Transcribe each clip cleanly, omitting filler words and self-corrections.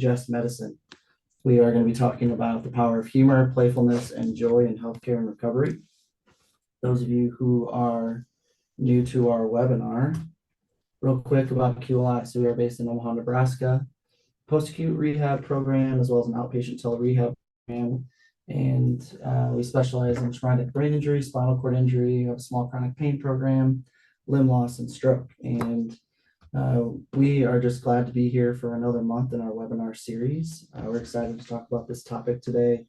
Jest medicine. We are going to be talking about the power of humor, playfulness, and joy in healthcare and recovery. Those of you who are new to our webinar, real quick about QLI. So we are based in Omaha, Nebraska, post-acute rehab program, as well as an outpatient tele-rehab program. And we specialize in traumatic brain injury, spinal cord injury, we have a small chronic pain program, limb loss, and stroke. And we are just glad to be here for another month in our webinar series. We're excited to talk about this topic today.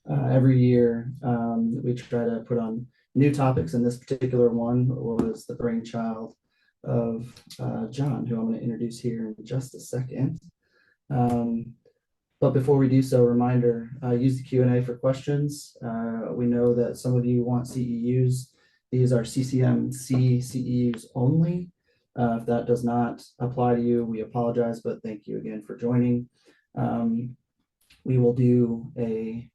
Every year, we try to put on new topics, and this particular one was the brainchild of John, who I'm going to introduce here in just a second. But before we do so, reminder, use the Q&A for questions. We know that some of you want CEUs. These are CCMC CEUs only. If that does not apply to you, we apologize, but thank you again for joining. We will do a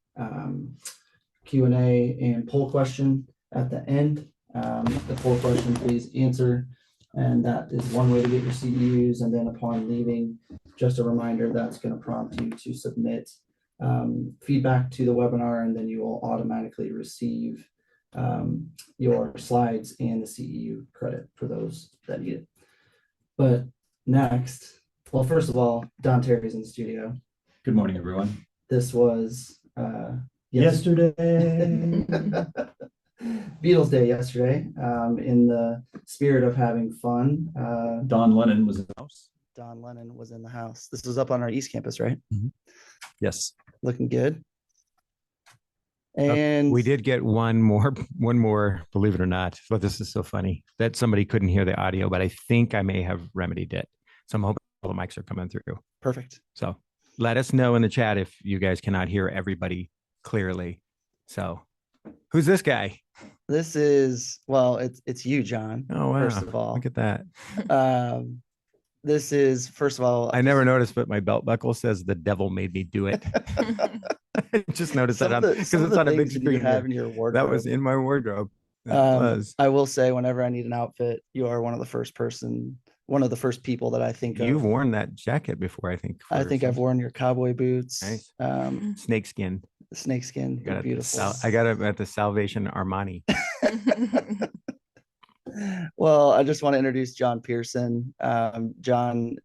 Q&A and poll question at the end. The poll question, please answer. And that is one way to get your CEUs. And then upon leaving, just a reminder, that's going to prompt you to submit feedback to the webinar, and then you will automatically receive your slides and the CEU credit for those that need it. But next, well, first of all, Don Terry's in the studio. Good morning, everyone. This was yesterday. Beatles Day yesterday. In the spirit of having fun, Don Lennon was in the house. Don Lennon was in the house. This was up on our East Campus, right? Mm-hmm. Yes. Looking good. And we did get one more, believe it or not. But this is so funny that somebody couldn't hear the audio, but I think I may have remedied it. So I'm hoping all the mics are coming through. Perfect. So let us know in the chat if you guys cannot hear everybody clearly. So who's this guy? This is, well, it's you, John. Oh, wow. First of all, look at that. This is, first of all, I never noticed, but my belt buckle says the devil made me do it. I just noticed that because it's on a big screen. You have in your wardrobe. That was in my wardrobe. I will say, whenever I need an outfit, you are one of the first people that I think You've of. worn that jacket before, I think. I've worn your cowboy boots. Nice. Snakeskin. They're beautiful. I got it at the Salvation Armani. Well, I just want to introduce John Pearson. John,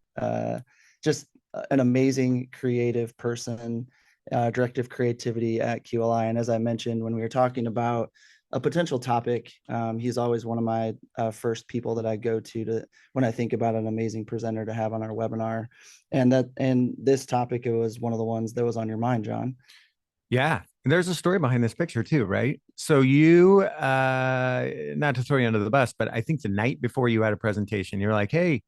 just an amazing creative person, director of creativity at QLI. And as I mentioned, when we were talking about a potential topic, he's always one of my first people that I go to when I think about an amazing presenter to have on our webinar. And this topic, it was one of the ones that was on your mind, John. Yeah. And there's a story behind this picture too, right? So you, not to throw you under the bus, but I think the night before you had a presentation, you're like, hey,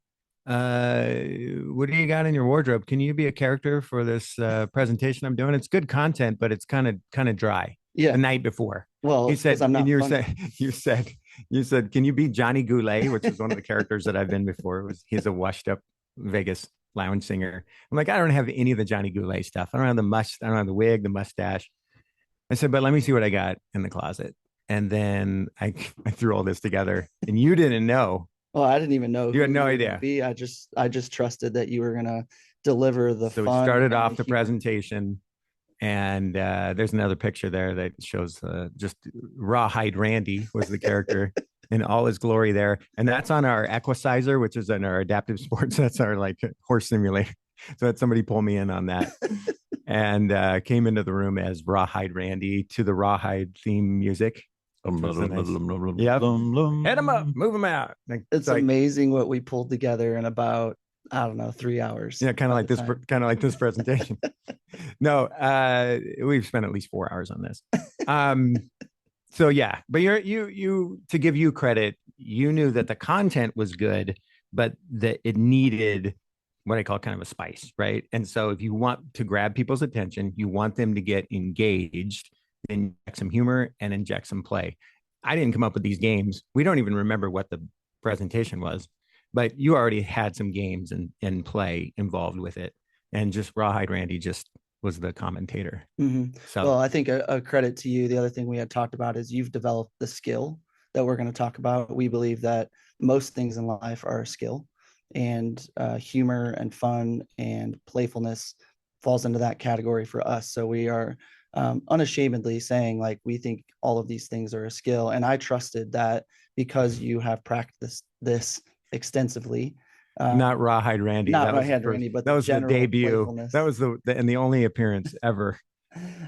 what do you got in your wardrobe? Can you be a character for this presentation I'm doing? It's good content, but it's kind of dry. Yeah. The night before. Well, he said, you said, can you be Johnny Goulet, which is one of the characters that I've been before. He's a washed up Vegas lounge singer. I'm like, I don't have any of the Johnny Goulet stuff. I don't have I don't have the wig, the mustache. I said, but let me see what I got in the closet. And then I threw all this together, and you didn't know. Well, I didn't even know. You had no idea. I just trusted that you were going to deliver the fun. So we started off the presentation, and there's another picture there that shows just Rawhide Randy was the character in all his glory there. And that's on our Equicizer, which is in our adaptive sports. That's our like horse simulator. So had somebody pull me in on that. And came into the room as Rawhide Randy to the Rawhide theme music. Yep. Head him up, move him out. It's like, amazing what we pulled together in about, I don't know, 3 hours. Yeah, kind of like this presentation. No, we've spent at least 4 hours on this. So yeah, but you to give you credit, you knew that the content was good, but that it needed what I call kind of a spice, right? And so if you want to grab people's attention, you want them to get engaged, then inject some humor and inject some play. I didn't come up with these games. We don't even remember what the presentation was, but you already had some games and play involved with it. And just Rawhide Randy just was the commentator. Mm-hmm. So, well, I think a credit to you. The other thing we had talked about is you've developed the skill that we're going to talk about. We believe that most things in life are a skill, and humor and fun and playfulness falls into that category for us. So we are unashamedly saying like, we think all of these things are a skill. And I trusted that because you have practiced this extensively. Not Rawhide Randy. Not That was the Rawhide first- Randy, but that the was the general debut. playfulness. That was the and the only appearance ever.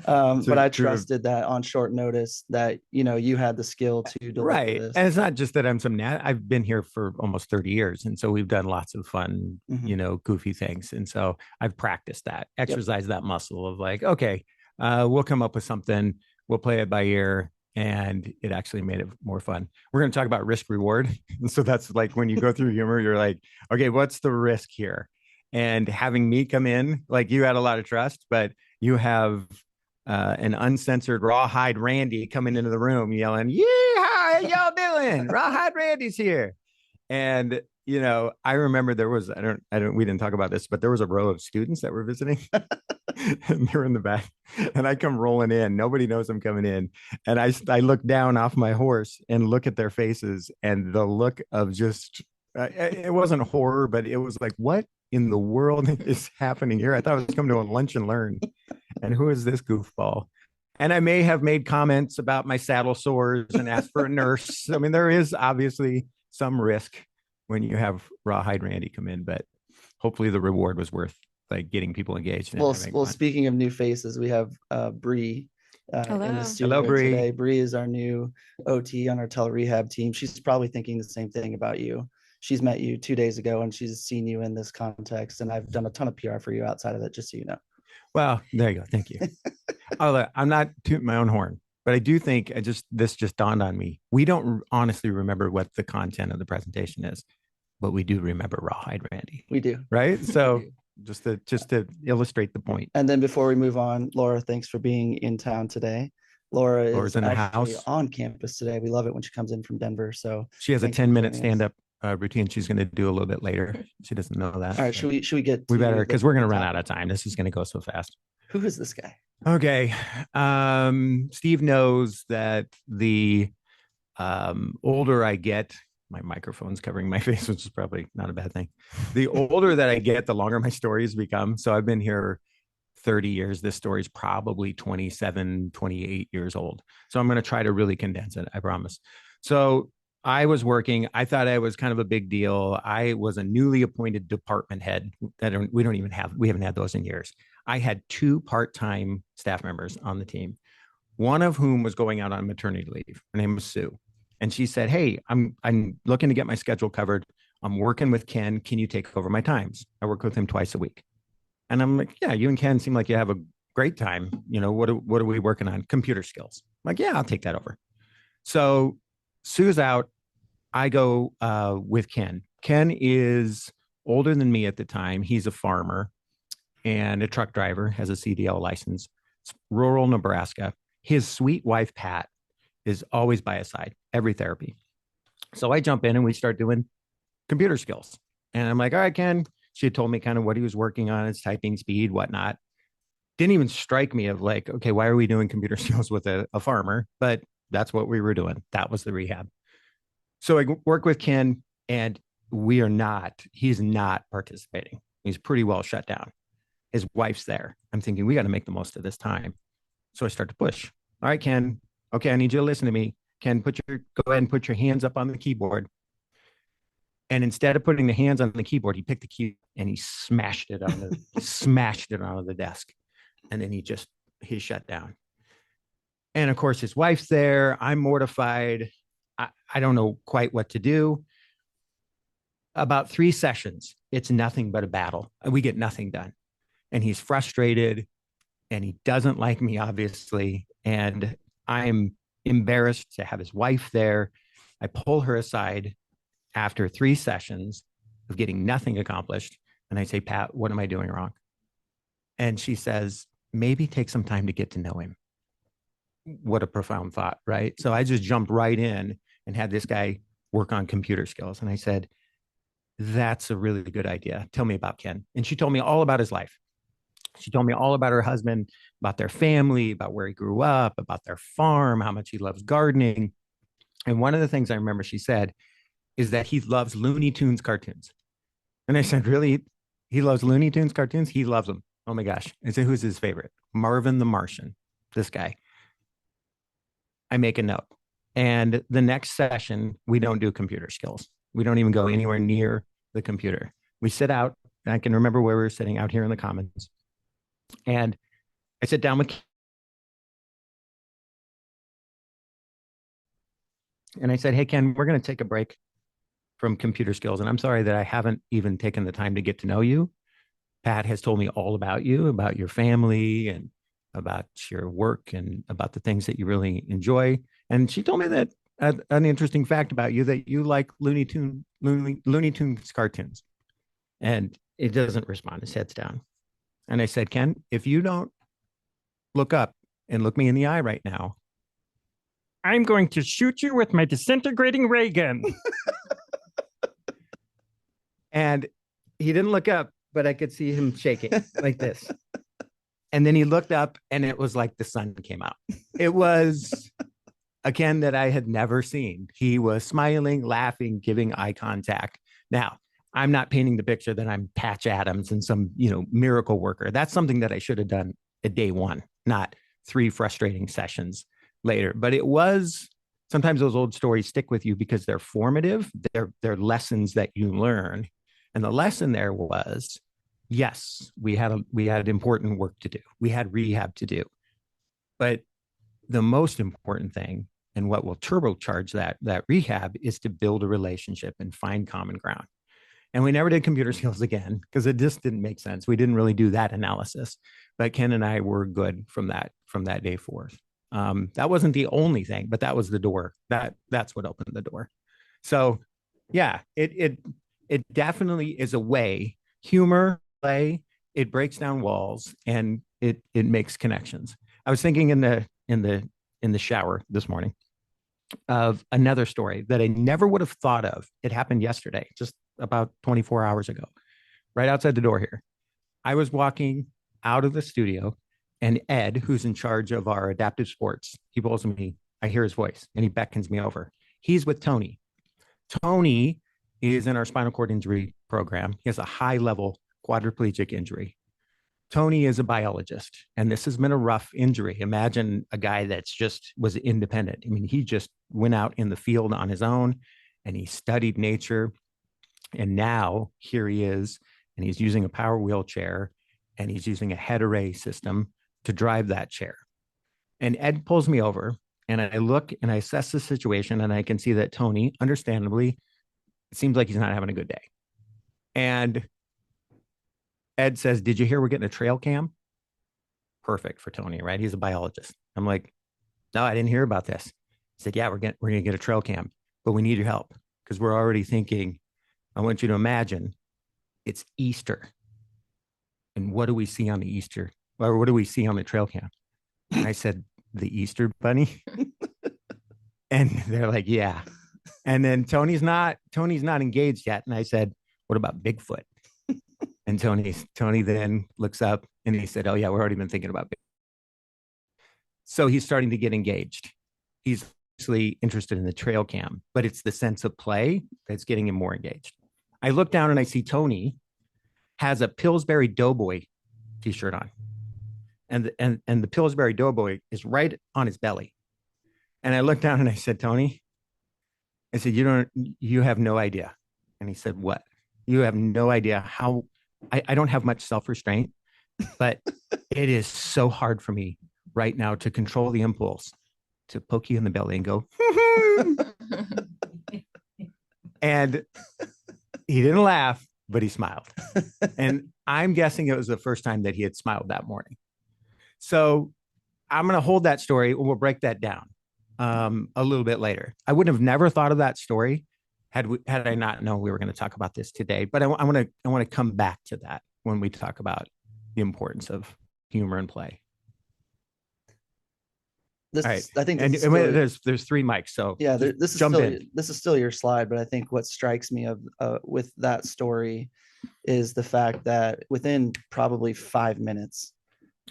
But I to- trusted that on short notice that, you know, you had the skill to deliver Right. this. And it's not just that I'm I've been here for almost 30 years. And so we've done lots of fun, Mhm. goofy things. And so I've practiced that, exercised that muscle of like, okay, we'll come up with something, we'll play it by ear. And it actually made it more fun. We're going to talk about risk reward. And so that's like when you go through humor, you're like, okay, what's the risk here? And having me come in, like you had a lot of trust, but you have an uncensored Rawhide Randy coming into the room yelling, yeah, how y'all doing? Rawhide Randy's here. And, I remember there was, we didn't talk about this, but there was a row of students that were visiting and they're in the back and I come rolling in. Nobody knows I'm coming in. And I look down off my horse and look at their faces and the look of just, it wasn't horror, but it was like, what in the world is happening here? I thought I was coming to a lunch and learn. And who is this goofball? And I may have made comments about my saddle sores and asked for a nurse. I mean, there is obviously some risk when you have Rawhide Randy come in, but hopefully the reward was worth like getting people engaged. Well, speaking of new faces, we have Bree in Hello. the studio Hello, Bree. today. Bree is our new OT on our tele-rehab team. She's probably thinking the same thing about you. She's met you 2 days ago and she's seen you in this context. And I've done a ton of PR for you outside of that, just so you know. Well, there you go. Thank you. I'm not tooting my own horn, but I do think this just dawned on me. We don't honestly remember what the content of the presentation is, but we do remember Rawhide Randy. We do. Right. So just to illustrate the point. And then before we move on, Laura, thanks for being in town today. Laura's is in the actually house on campus today. We love it when she comes in from Denver. So she has a thanks for 10-minute joining us. stand-up routine she's going to do a little bit later. She doesn't know that. All right, should we get We to better, because we're going to run top- out of time. This is going to go so fast. Who is this guy? Okay. Steve knows that the older I get, my microphone's covering my face, which is probably not a bad thing. The older that I get, the longer my stories become. So I've been here 30 years. This story is probably 27, 28 years old. So I'm going to try to really condense it. I promise. So I was working. I thought I was kind of a big deal. I was a newly appointed department head. We haven't had those in years. I had 2 part-time staff members on the team, one of whom was going out on maternity leave. Her name was Sue. And she said, hey, I'm looking to get my schedule covered. I'm working with Ken. Can you take over my times? I work with him twice a week. And I'm like, yeah, you and Ken seem like you have a great time. What are we working on? Computer skills. I'm like, yeah, I'll take that over. So Sue's out. I go with Ken. Ken is older than me at the time. He's a farmer and a truck driver, has a CDL license. It's rural Nebraska. His sweet wife, Pat, is always by his side, every therapy. So I jump in and we start doing computer skills. And I'm like, all right, Ken. She had told me kind of what he was working on, his typing speed, whatnot. Didn't even strike me of like, okay, why are we doing computer skills with a farmer? But that's what we were doing. That was the rehab. So I work with Ken and he's not participating. He's pretty well shut down. His wife's there. I'm thinking we got to make the most of this time. So I start to push. All right, Ken. Okay, I need you to listen to me. Ken, go ahead and put your hands up on the keyboard. And instead of putting the hands on the keyboard, he picked the key and he smashed it onto the desk. And then he shut down. And of course, his wife's there. I'm mortified. I don't know quite what to do. About 3 sessions, it's nothing but a battle. We get nothing done. And he's frustrated and he doesn't like me, obviously. And I'm embarrassed to have his wife there. I pull her aside after 3 sessions of getting nothing accomplished. And I say, Pat, what am I doing wrong? And she says, maybe take some time to get to know him. What a profound thought, right? So I just jumped right in and had this guy work on computer skills. And I said, that's a really good idea. Tell me about Ken. And she told me all about his life. She told me all about her husband, about their family, about where he grew up, about their farm, how much he loves gardening. And one of the things I remember she said is that he loves Looney Tunes cartoons. And I said, really? He loves Looney Tunes cartoons? He loves them. Oh my gosh. I say, who's his favorite? Marvin the Martian. This guy. I make a note. And the next session, we don't do computer skills. We don't even go anywhere near the computer. We sit out. And I can remember where we were sitting out here in the commons. And I sit down with, and I said, hey, Ken, we're going to take a break from computer skills. And I'm sorry that I haven't even taken the time to get to know you. Pat has told me all about you, about your family and about your work and about the things that you really enjoy. And she told me that an interesting fact about you, that you like Looney Tunes cartoons. And it doesn't respond. His head's down. And I said, Ken, if you don't look up and look me in the eye right now, I'm going to shoot you with my disintegrating ray gun. And he didn't look up, but I could see him shaking like this. And then he looked up and it was like the sun came out. It was a Ken that I had never seen. He was smiling, laughing, giving eye contact. Now, I'm not painting the picture that I'm Patch Adams and some, miracle worker. That's something that I should have done at day one, not 3 frustrating sessions later. But it was, sometimes those old stories stick with you because they're formative. They're lessons that you learn. And the lesson there was, yes, we had important work to do. We had rehab to do. But the most important thing, and what will turbocharge that rehab, is to build a relationship and find common ground. And we never did computer skills again because it just didn't make sense. We didn't really do that analysis. But Ken and I were good from that day forth. That wasn't the only thing, but that was the door. That's what opened the door. So yeah, it definitely is a way. Humor, play, it breaks down walls and it makes connections. I was thinking in the shower this morning of another story that I never would have thought of. It happened yesterday, just about 24 hours ago, right outside the door here. I was walking out of the studio and Ed, who's in charge of our adaptive sports, he pulls me, I hear his voice and he beckons me over. He's with Tony. Tony is in our spinal cord injury program. He has a high level quadriplegic injury. Tony is a biologist, and this has been a rough injury. Imagine a guy that's just was independent. I mean, he just went out in the field on his own and he studied nature. And now here he is, and he's using a power wheelchair and he's using a head array system to drive that chair. And Ed pulls me over and I look and I assess the situation and I can see that Tony, understandably, it seems like he's not having a good day. And Ed says, did you hear we're getting a trail cam? Perfect for Tony, right? He's a biologist. I'm like, no, I didn't hear about this. He said, yeah, we're going to get a trail cam, but we need your help because we're already thinking, I want you to imagine it's Easter. And what do we see on the Easter? Or what do we see on the trail cam? And I said, the Easter bunny. And they're like, yeah. And then Tony's not engaged yet. And I said, what about Bigfoot? And Tony then looks up and he said, oh yeah, we've already been thinking about Bigfoot. So he's starting to get engaged. He's obviously interested in the trail cam, but it's the sense of play that's getting him more engaged. I look down and I see Tony has a Pillsbury Doughboy t-shirt on. And the Pillsbury Doughboy is right on his belly. And I looked down and I said, Tony, I said, you have no idea. And he said, what? You have no idea how I don't have much self-restraint, but it is so hard for me right now to control the impulse to poke you in the belly and go, and he didn't laugh, but he smiled. And I'm guessing it was the first time that he had smiled that morning. So I'm going to hold that story and we'll break that down a little bit later. I would have never thought of that story had I not known we were going to talk about this today. But I want to come back to that when we talk about the importance of humor and play. This, all right. I think and there's 3 mics. So yeah, this is still your slide. But I think what strikes me with that story is the fact that within probably 5 minutes,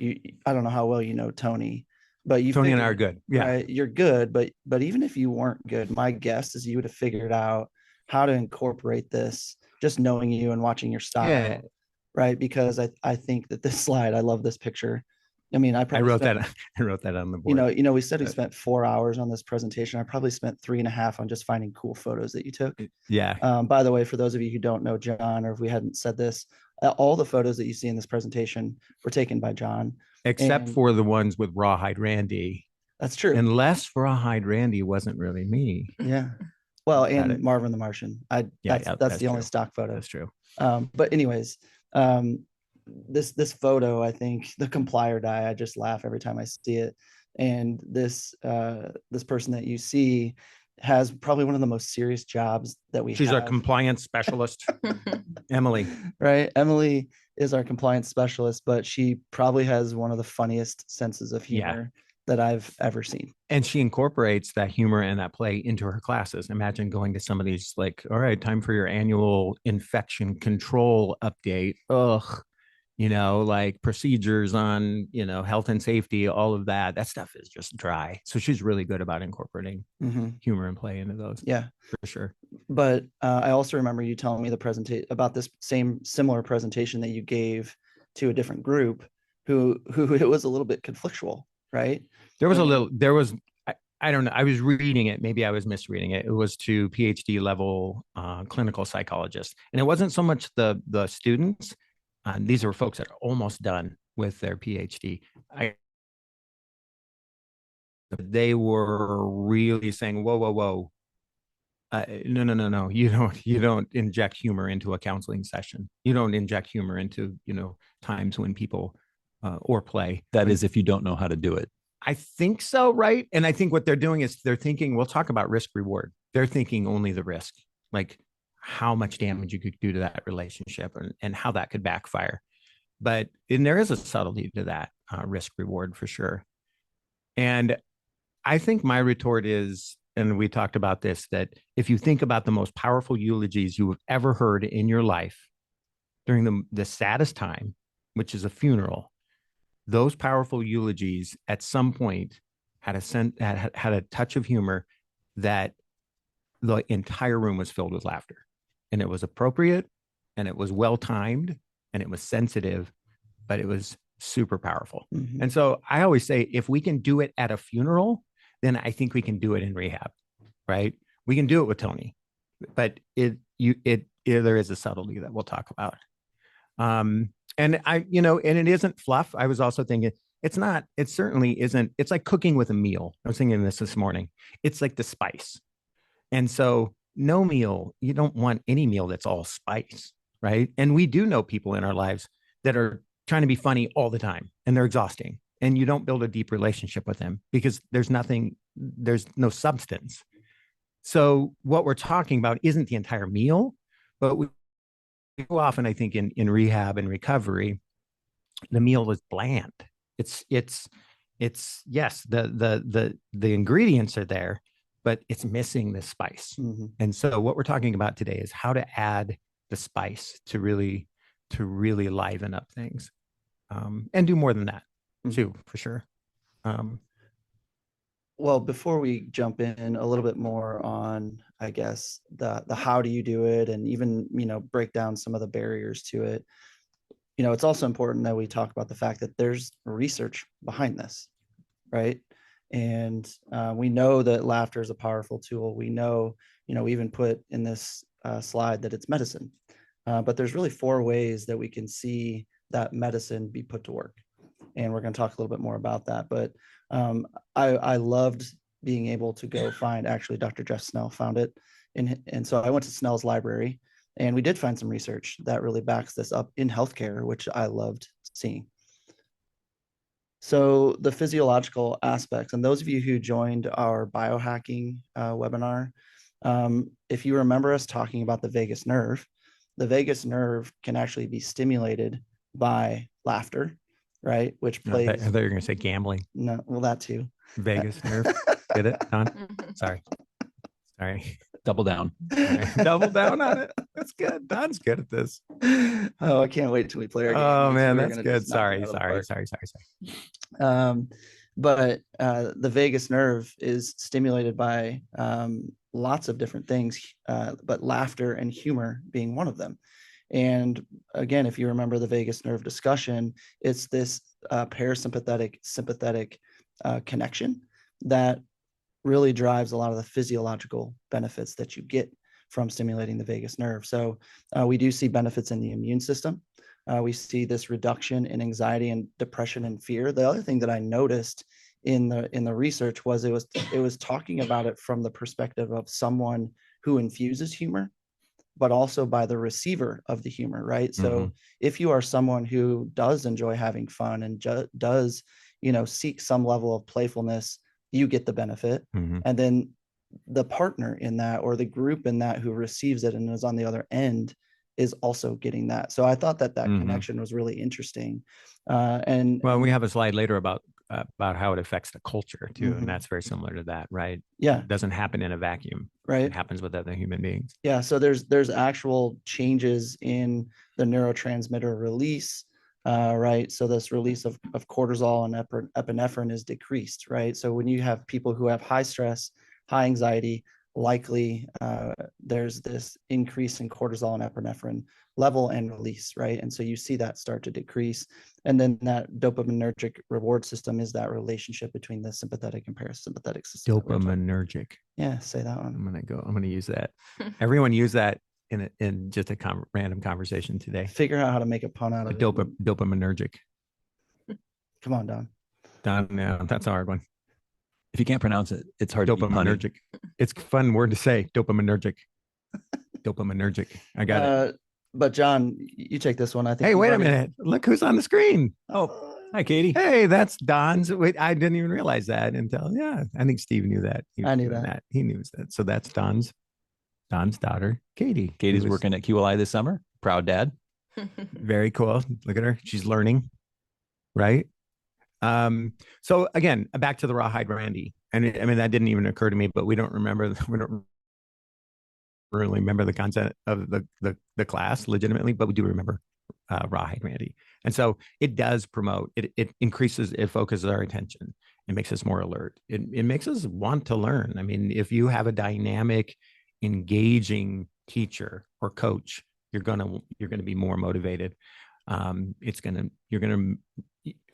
I don't know how well you know Tony, but Tony and I are good. Yeah, right? You're good. But even if you weren't good, my guess is you would have figured out how to incorporate this, just knowing you and watching your style. Yeah. right? Because I think that this slide, I love this picture. I mean, I wrote spent, that. I wrote that on the board. we said we spent 4 hours on this presentation. I probably spent 3.5 on just finding cool photos that you took. Yeah. By the way, for those of you who don't know John, or if we hadn't said this, all the photos that you see in this presentation were taken by John. Except And for the ones with Rawhide Randy. that's true. Unless Rawhide Randy wasn't really me. Yeah. Well, Got and it. Marvin the Martian. That's the only true. stock photo. That's true. But anyways, this photo, I think the comply or die, I just laugh every time I see it. And this person that you see has probably one of the most serious jobs that we She's have. our compliance specialist, Emily. Right. Emily is our compliance specialist, but she probably has one of the funniest senses of humor that I've ever seen. And she incorporates that humor and that play into her classes. Imagine going to some of these like, all right, time for your annual infection control update. Ugh. Like procedures on, health and safety, all of that. That stuff is just dry. So she's really good about incorporating humor and play into those. Yeah, for sure. But I also remember you telling me about this similar presentation that you gave to a different group who it was a little bit conflictual, right? I don't know. I was reading it. Maybe I was misreading it. It was to PhD level clinical psychologists. And it wasn't so much the students. These are folks that are almost done with their PhD. They were really saying, whoa. No. You don't inject humor into a counseling session. You don't inject humor into, times when people or play. That is, if you don't know how to do it. I think so, right? And I think what they're doing is they're thinking, we'll talk about risk reward. They're thinking only the risk, like how much damage you could do to that relationship and how that could backfire. And there is a subtlety to that risk reward for sure. And I think my retort is, and we talked about this, that if you think about the most powerful eulogies you have ever heard in your life during the saddest time, which is a funeral, those powerful eulogies at some point had a touch of humor that the entire room was filled with laughter. And it was appropriate, and it was well-timed, and it was sensitive, but it was super powerful. Mm-hmm. And so I always say, if we can do it at a funeral, then I think we can do it in rehab, right? We can do it with Tony, but there is a subtlety that we'll talk about. And it isn't fluff. I was also thinking, it certainly isn't. It's like cooking with a meal. I was thinking this morning. It's like the spice. And so no meal, you don't want any meal that's all spice, right? And we do know people in our lives that are trying to be funny all the time, and they're exhausting, and you don't build a deep relationship with them because there's no substance. So what we're talking about isn't the entire meal, but we go often, I think, in rehab and recovery, the meal is bland. It's yes, the ingredients are there, but it's missing the spice. Mm-hmm. And so what we're talking about today is how to add the spice to really liven up things, and do more than that too, for sure. Well, before we jump in a little bit more on, I guess, the how do you do it, and even, break down some of the barriers to it, it's also important that we talk about the fact that there's research behind this, right? And we know that laughter is a powerful tool. We know, we even put in this slide that it's medicine. But there's really 4 ways that we can see that medicine be put to work. And we're going to talk a little bit more about that. But I loved being able to go find, actually, Dr. Jeff Snell found it. And so I went to Snell's library, and we did find some research that really backs this up in healthcare, which I loved seeing. So the physiological aspects, and those of you who joined our biohacking webinar, if you remember us talking about the vagus nerve can actually be stimulated by laughter, right? Which plays. I thought you were going to say gambling. No, well, that too. Vagus nerve. Get it, Don? Sorry. Double down. Right. Double down on it. That's good. Don's good at this. Oh, I can't wait till we play our game. Oh man, that's good. Sorry. But the vagus nerve is stimulated by lots of different things, but laughter and humor being one of them. And again, if you remember the vagus nerve discussion, it's this parasympathetic sympathetic connection that really drives a lot of the physiological benefits that you get from stimulating the vagus nerve. So we do see benefits in the immune system. We see this reduction in anxiety and depression and fear. The other thing that I noticed in the research was it was talking about it from the perspective of someone who infuses humor, but also by the receiver of the humor, right? So if you are someone who does enjoy having fun and does, seek some level of playfulness, you get the benefit. And then the partner in that, or the group in that who receives it and is on the other end, is also getting that. So I thought that connection was really interesting. We have a slide later about how it affects the culture too. And that's very similar to that, right? Yeah. It doesn't happen in a vacuum. Right. It happens with other human beings. Yeah. So there's actual changes in the neurotransmitter release, right? So this release of cortisol and epinephrine is decreased, right? So when you have people who have high stress, high anxiety, likely there's this increase in cortisol and epinephrine level and release, right? And so you see that start to decrease. And then that dopaminergic reward system is that relationship between the sympathetic and parasympathetic system. Dopaminergic. Yeah, say that one. I'm gonna use that. Everyone use that in just a random conversation today. Figure out how to make a pun out of it. Dopaminergic. Come on, Don. Don, no, that's a hard one. If you can't pronounce it, it's hard to be punny. Dopaminergic. It's a fun word to say. Dopaminergic. Dopaminergic. I got it. But John, you take this one. I think. Hey, wait a minute. Look who's on the screen. Oh, hi, Katie. Hey, that's Don's. Wait, I didn't even realize that until, I think Steve knew that. I knew that. He knew that. So that's Don's daughter, Katie. Katie's working at QLI this summer. Proud dad. Very cool. Look at her. She's learning. Right. So again, back to the rawhide Randy. And that didn't even occur to me, but we don't really remember the content of the class legitimately, but we do remember rawhide Randy. And so it does promote, it increases, it focuses our attention. It makes us more alert. It makes us want to learn. I mean, if you have a dynamic, engaging teacher or coach, you're gonna be more motivated. You're gonna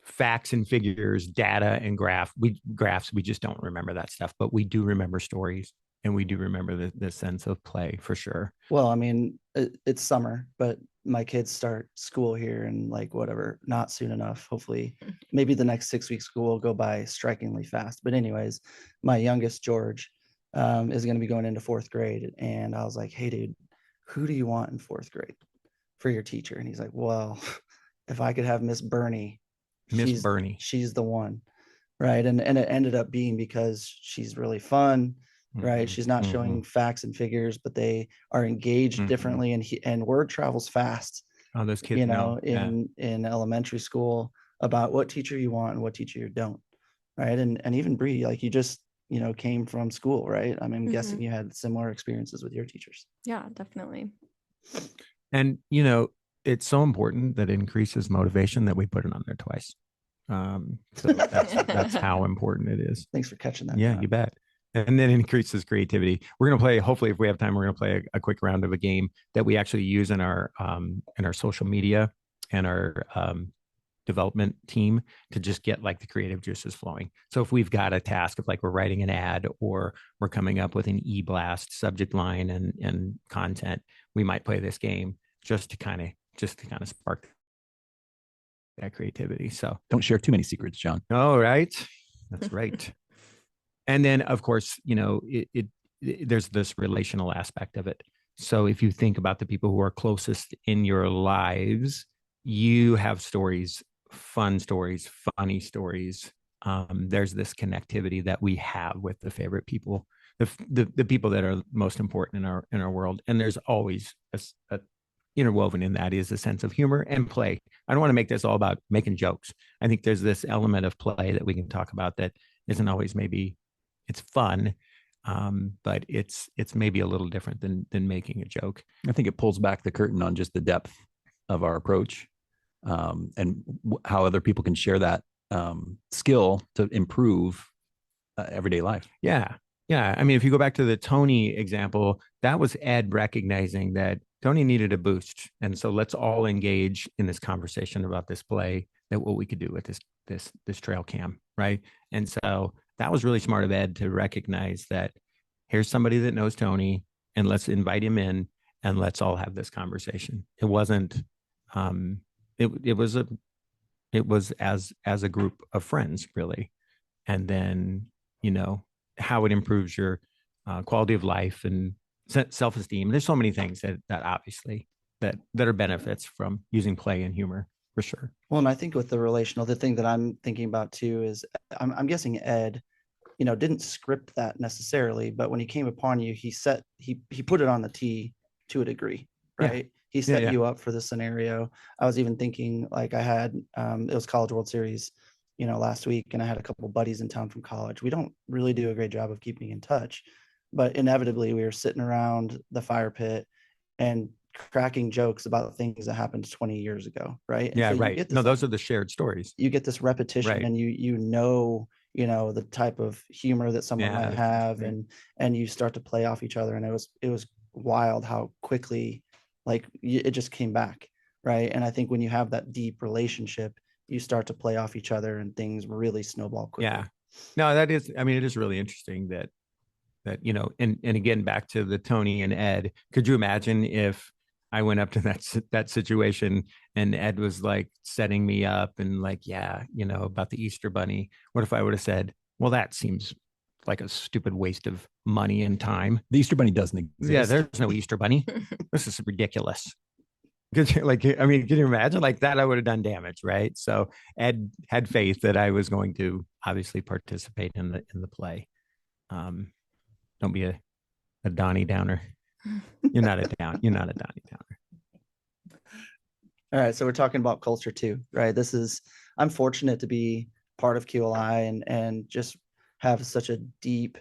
facts and figures, data and graphs. We just don't remember that stuff, but we do remember stories, and we do remember the sense of play for sure. Well, I mean, it's summer, but my kids start school here and not soon enough. Hopefully, maybe the next 6 weeks school will go by strikingly fast. But anyways, my youngest George is going to be going into 4th grade, and I was like, "Hey, dude, who do you want in 4th grade for your teacher?" And he's like, "Well, if I could have Miss Bernie." She's the one, right? And it ended up being because she's really fun, right? She's not showing facts and figures, but they are engaged differently, and word travels fast. Oh, those kids, in elementary school, about what teacher you want and what teacher you don't, right? And even Bree, like, you just came from school, right? I'm guessing you had similar experiences with your teachers. Yeah, definitely. And it's so important that it increases motivation that we put it on there twice. So that's how important it is. Thanks for catching that. Yeah, you bet. And then it increases creativity. We're going to play, hopefully if we have time, we're going to play a quick round of a game that we actually use in our social media and our development team to just get the creative juices flowing. So if we've got a task of we're writing an ad, or we're coming up with an e-blast subject line and content, we might play this game just to kind of spark that creativity. So don't share too many secrets, John. Oh, right. That's right. And then of course, there's this relational aspect of it. So if you think about the people who are closest in your lives, you have stories, fun stories, funny stories. There's this connectivity that we have with the favorite people, the people that are most important in our world. And there's always a interwoven in that is a sense of humor and play. I don't want to make this all about making jokes. I think there's this element of play that we can talk about that isn't always, maybe it's fun, but it's maybe a little different than making a joke. I think it pulls back the curtain on just the depth of our approach, and how other people can share that skill to improve everyday life. Yeah. I mean, if you go back to the Tony example, that was Ed recognizing that Tony needed a boost. And so let's all engage in this conversation about this play, that what we could do with this trail cam. Right. And so that was really smart of Ed to recognize that here's somebody that knows Tony, and let's invite him in and let's all have this conversation. It wasn't, it was as a group of friends, really. And then, how it improves your quality of life and self-esteem. There's so many things that obviously that are benefits from using play and humor, for sure. Well, and I think with the relational, the thing that I'm thinking about too is I'm guessing Ed, didn't script that necessarily, but when he came upon you, he put it on the tee to a degree, right? He set you up for the scenario. I was even thinking, like, I had it was College World Series, last week, and I had a couple buddies in town from college. We don't really do a great job of keeping in touch, but inevitably we were sitting around the fire pit and cracking jokes about things that happened 20 years ago, right? And Yeah, so right. No, those are the shared stories. You get this repetition, right. and the type of humor that someone might have, right. and you start to play off each other, and it was wild how quickly, like, it just came back, right? And I think when you have that deep relationship, you start to play off each other, and things really snowball quickly. Yeah, no, it is really interesting that and again, back to the Tony and Ed. Could you imagine if I went up to that situation and Ed was like setting me up and like, about the Easter Bunny? What if I would have said, well, that seems like a stupid waste of money and time. The Easter Bunny doesn't exist. Yeah, there's no Easter Bunny. This is ridiculous. Can you imagine like that? I would have done damage, right? So Ed had faith that I was going to obviously participate in the play. Don't be a Donnie Downer. You're not a Donnie Downer. All right, so we're talking about culture too, right? I'm fortunate to be part of QLI and just have such a deep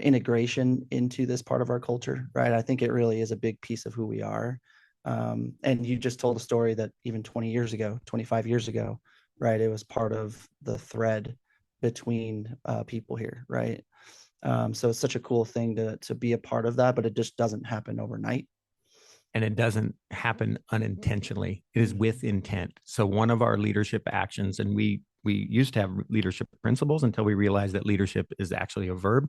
integration into this part of our culture, right? I think it really is a big piece of who we are. And you just told a story that even 20 years ago, 25 years ago, right? It was part of the thread between people here, right? So it's such a cool thing to be a part of that, but it just doesn't happen overnight. And it doesn't happen unintentionally. It is with intent. So one of our leadership actions, and we used to have leadership principles until we realized that leadership is actually a verb.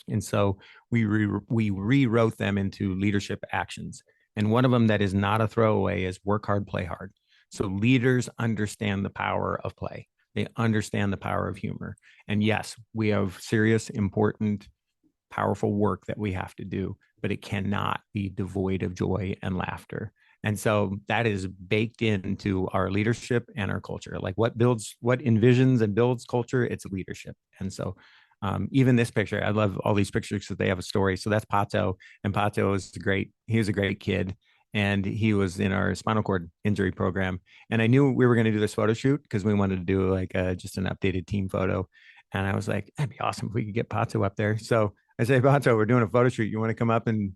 And so we rewrote them into leadership actions. And one of them that is not a throwaway is work hard, play hard. So leaders understand the power of play. They understand the power of humor. And yes, we have serious, important, powerful work that we have to do, but it cannot be devoid of joy and laughter. And so that is baked into our leadership and our culture. Like what envisions and builds culture, it's leadership. And so even this picture, I love all these pictures because they have a story. So that's Pato, and Pato is great. He was a great kid, and he was in our spinal cord injury program. And I knew we were going to do this photo shoot because we wanted to do like just an updated team photo. And I was like, that'd be awesome if we could get Pato up there. So I say, Pato, we're doing a photo shoot. You want to come up and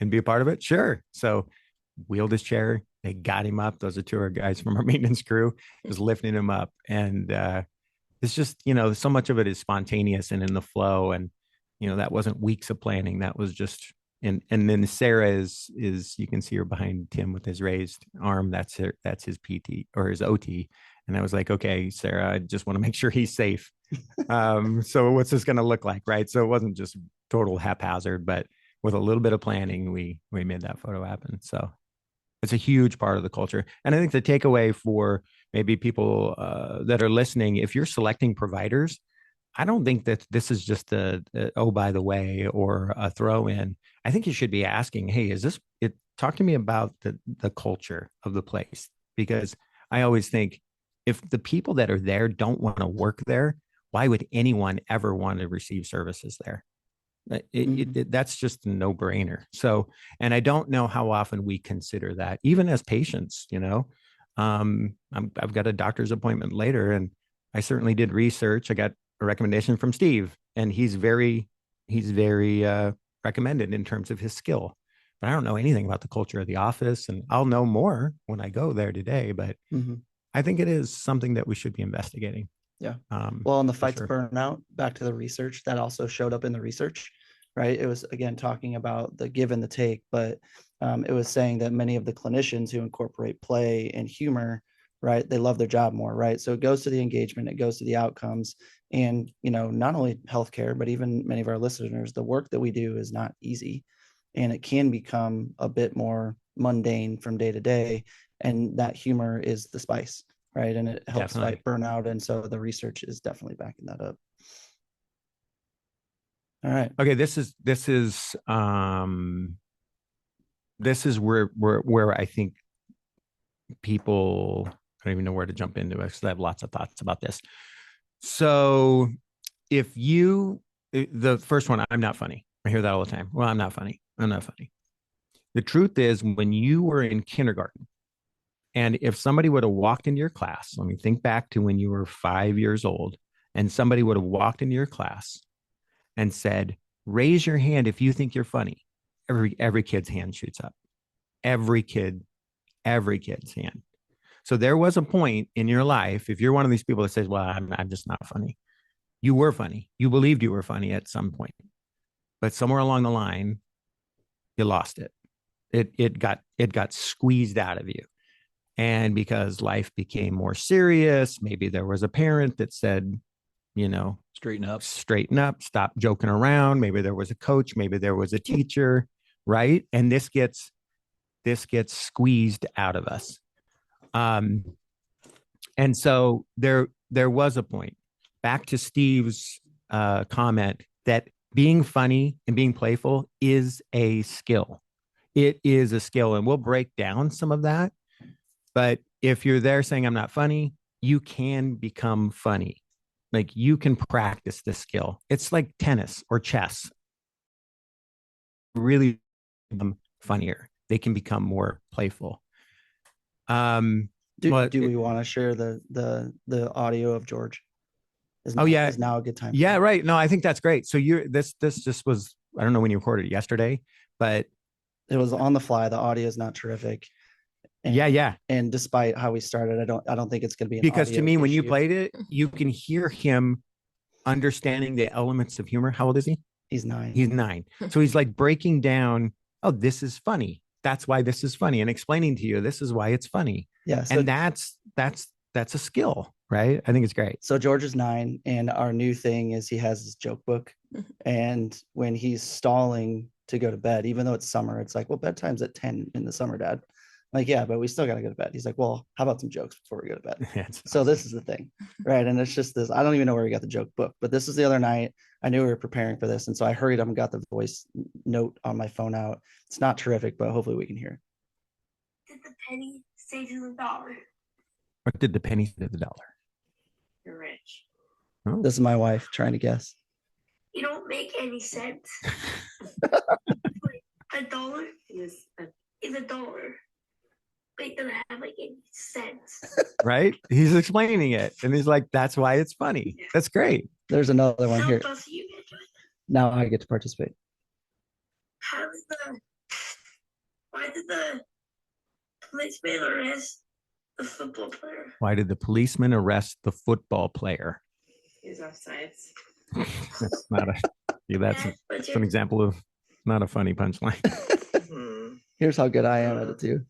be a part of it? Sure. So wheeled his chair. They got him up. Those are two of our guys from our maintenance crew, just lifting him up. And it's just, so much of it is spontaneous and in the flow. And, that wasn't weeks of planning. That was just, and then Sarah is you can see her behind Tim with his raised arm. That's his PT or his OT. And I was like, okay, Sarah, I just want to make sure he's safe. So what's this going to look like? Right. So it wasn't just total haphazard, but with a little bit of planning, we made that photo happen. So it's a huge part of the culture. And I think the takeaway for maybe people that are listening, if you're selecting providers, I don't think that this is just oh, by the way, or a throw in. I think you should be asking, hey, talk to me about the culture of the place. Because I always think if the people that are there don't want to work there, why would anyone ever want to receive services there? That's just a no-brainer. So, and I don't know how often we consider that, even as patients. I've got a doctor's appointment later, and I certainly did research. I got a recommendation from Steve, and he's very recommended in terms of his skill. But I don't know anything about the culture of the office, and I'll know more when I go there today. But I think it is something that we should be investigating. Yeah. Well, on the fight to burnout, back to the research, that also showed up in the research, right? It was, again, talking about the give and the take, but it was saying that many of the clinicians who incorporate play and humor, right, they love their job more, right? So it goes to the engagement, it goes to the outcomes. And, not only healthcare, but even many of our listeners, the work that we do is not easy. And it can become a bit more mundane from day to day. And that humor is the spice, right? And it helps fight burnout. And so the research is definitely backing that up. All right. Okay, this is where I think people, I don't even know where to jump into it because I have lots of thoughts about this. So if the first one, I'm not funny. I hear that all the time. Well, I'm not funny. I'm not funny. The truth is, when you were in kindergarten, and if somebody would have walked into your class, let me think back to when you were 5 years old, and somebody would have walked into your class and said, raise your hand if you think you're funny. Every kid's hand shoots up. Every kid's hand. So there was a point in your life, if you're one of these people that says, well, I'm just not funny. You were funny. You believed you were funny at some point, but somewhere along the line, you lost it. It got squeezed out of you. And because life became more serious, maybe there was a parent that said, straighten up, stop joking around. Maybe there was a coach, maybe there was a teacher, right? And this gets squeezed out of us. And so there was a point, back to Steve's comment, that being funny and being playful is a skill. It is a skill, and we'll break down some of that. But if you're there saying I'm not funny, you can become funny. Like, you can practice this skill. It's like tennis or chess. Really become funnier. They can become more playful. Do we want to share the audio of George? Is now a good time? Yeah, right. No, I think that's great. So this just was, I don't know when you recorded it, yesterday, but it was on the fly. The audio is not terrific. And, yeah. And despite how we started, I don't think it's going to be because to me, when you played it, you can hear him understanding the elements of humor. How old is he? He's 9. He's 9. So he's like breaking down, oh, this is funny. That's why this is funny, and explaining to you, this is why it's funny. Yeah. So, and that's a skill, right? I think it's great. So George is 9, and our new thing is he has his joke book. And when he's stalling to go to bed, even though it's summer, it's like, well, bedtime's at 10 in the summer, Dad. Like, yeah, but we still got to go to bed. He's like, well, how about some jokes before we go to bed? So this is the thing, right? And it's just this, I don't even know where he got the joke book, but this is the other night. I knew we were preparing for this. And so I hurried up and got the voice note on my phone out. It's not terrific, but hopefully we can hear it. Did the penny say to the dollar? What did the penny say to the dollar? You're rich. Oh. This is my wife trying to guess. You don't make any sense. A dollar is a dollar. It doesn't have like any sense. Right? He's explaining it, and he's like, that's why it's funny. That's great. There's another one here. You get to it. Now I get to participate. Why did the policeman arrest the football player? Why did the policeman arrest the football player? He's offsides. That's not that's an example of not a funny punchline. Here's how good I am at it too.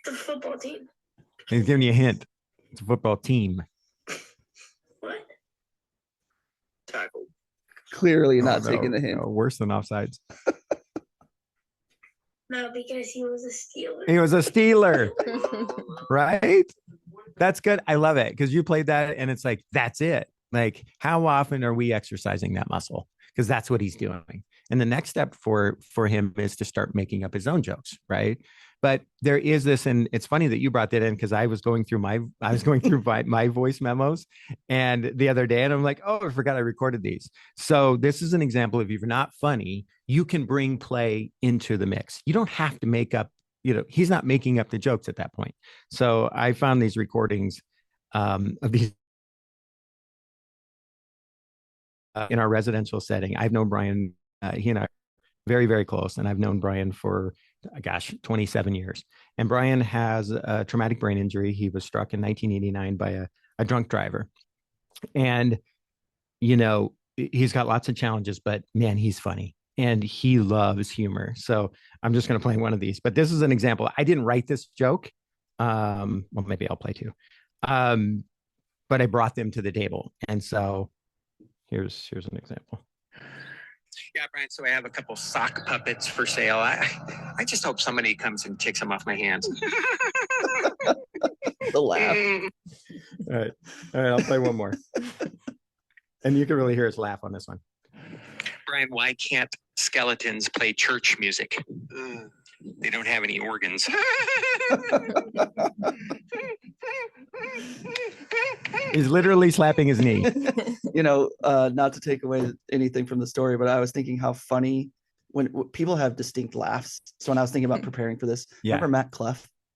It's a football team. He's giving you a hint. It's a football team. What? Tackle. Clearly not taking the hint. No, worse than offsides. No, because he was a Steeler. He was a Steeler. Right? That's good. I love it, because you played that and it's like, that's it. Like, how often are we exercising that muscle? Because that's what he's doing. And the next step for him is to start making up his own jokes, right? But there is this, and it's funny that you brought that in, because I was going through my voice memos and the other day, and I'm like, oh, I forgot I recorded these. So this is an example of, if you're not funny, you can bring play into the mix. You don't have to make up, he's not making up the jokes at that point. So I found these recordings of these in our residential setting. I've known Brian, he and I are very, very close, and I've known Brian for 27 years. And Brian has a traumatic brain injury. He was struck in 1989 by a drunk driver. And, he's got lots of challenges, but man, he's funny and he loves humor. So I'm just going to play one of these, but this is an example. I didn't write this joke. Well, maybe I'll play two. But I brought them to the table. And so here's an example. Yeah, Brian. So I have a couple sock puppets for sale. I just hope somebody comes and takes them off my hands. The laugh. All right. I'll play one more. And you can really hear us laugh on this one. Brian, why can't skeletons play church music? They don't have any organs. He's literally slapping his knee. Not to take away anything from the story, but I was thinking how funny when people have distinct laughs. So when I was thinking about preparing for this, remember Matt Clough?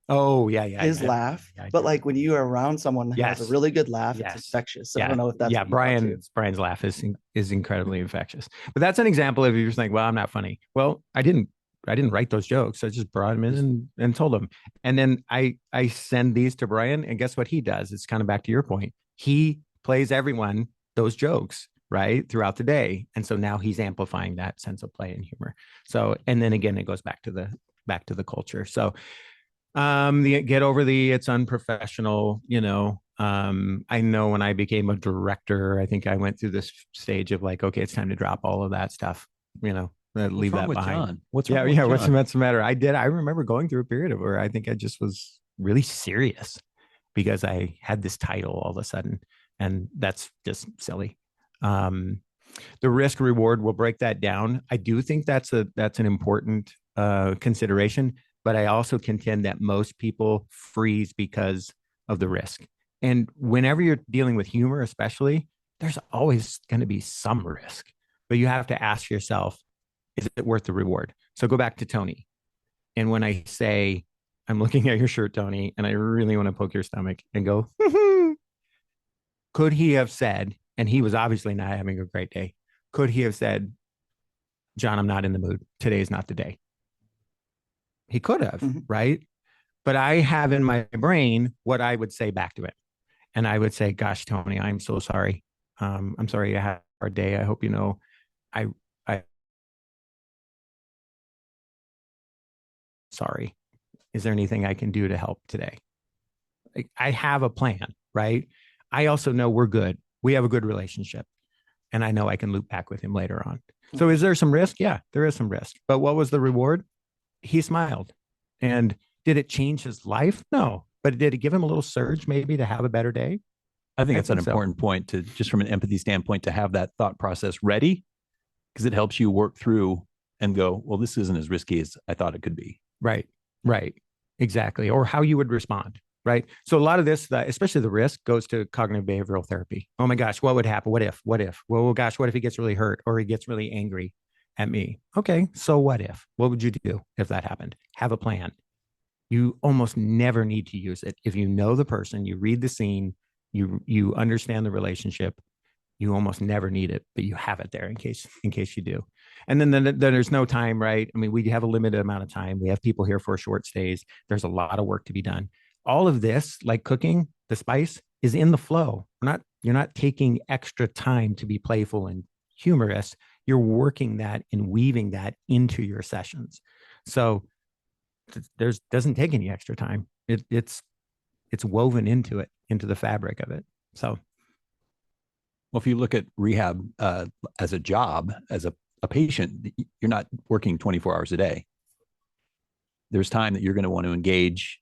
Oh, yeah. His laugh. But like when you are around someone who has a really good laugh, it's infectious. So I don't know if that's Brian's laugh is incredibly infectious. But that's an example of you just like, well, I'm not funny. Well, I didn't write those jokes. I just brought them in and told them. And then I send these to Brian, and guess what he does? It's kind of back to your point. He plays everyone those jokes, right, throughout the day. And so now he's amplifying that sense of play and humor. So, and then again, it goes back to the culture. So get over it's unprofessional, I know when I became a director, I think I went through this stage of like, okay, it's time to drop all of that stuff, leave that behind. John? What's wrong with John? What's the matter? I remember going through a period of where I think I just was really serious because I had this title all of a sudden, and that's just silly. The risk reward, we'll break that down. I do think that's an important consideration, but I also contend that most people freeze because of the risk. And whenever you're dealing with humor, especially, there's always going to be some risk, but you have to ask yourself, is it worth the reward? So go back to Tony. And when I say, I'm looking at your shirt, Tony, and I really want to poke your stomach and go, could he have said, and he was obviously not having a great day, could he have said, John, I'm not in the mood. Today is not the day. He could have, right? But I have in my brain what I would say back to him. And I would say, gosh, Tony, I'm so sorry. I'm sorry you had a hard day. I hope you know, I sorry. Is there anything I can do to help today? I have a plan, right? I also know we're good. We have a good relationship. And I know I can loop back with him later on. So is there some risk? Yeah, there is some risk. But what was the reward? He smiled. And did it change his life? No. But did it give him a little surge maybe to have a better day? I think that's an important point to just from an empathy standpoint to have that thought process ready, because it helps you work through and go, well, this isn't as risky as I thought it could be. Right. Exactly. Or how you would respond. Right. So a lot of this, especially the risk, goes to cognitive behavioral therapy. Oh my gosh, what would happen? What if? Well, gosh, what if he gets really hurt or he gets really angry at me? Okay, so what if? What would you do if that happened? Have a plan. You almost never need to use it. If you know the person, you read the scene, you understand the relationship, you almost never need it, but you have it there in case you do. And then there's no time, right? I mean, we have a limited amount of time. We have people here for short stays. There's a lot of work to be done. All of this, like cooking, the spice is in the flow. You're not taking extra time to be playful and humorous. You're working that and weaving that into your sessions. So doesn't take any extra time. It's woven into the fabric of it. So, well, if you look at rehab as a job, as a patient, you're not working 24 hours a day. There's time that you're going to want to engage,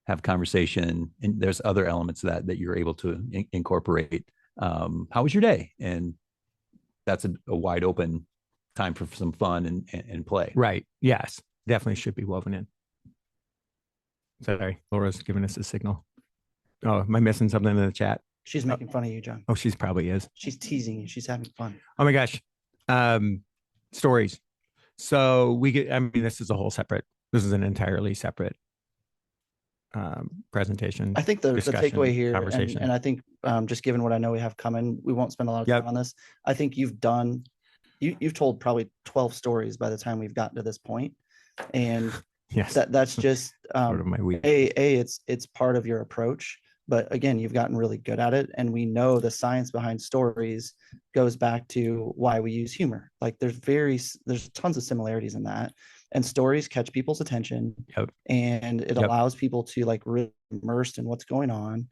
have conversation, and there's other elements of that you're able to incorporate. How was your day? And that's a wide open time for some fun and play. Right. Yes, definitely should be woven in. Sorry, Laura's giving us a signal. Oh, am I missing something in the chat? She's making fun of you, John. Oh, she's probably is. She's teasing you. She's having fun. Oh my gosh. Stories. So this is this is an entirely separate presentation. I think the takeaway here, and I think just given what I know we have coming, we won't spend a lot of time on this. I think you've told probably 12 stories by the time we've gotten to this point. And yes, that's just sort of my week. it's part of your approach. But again, you've gotten really good at it. And we know the science behind stories goes back to why we use humor. Like there's tons of similarities in that. And stories catch people's attention. Yep. And it Yep. allows people to like really immersed in what's going on.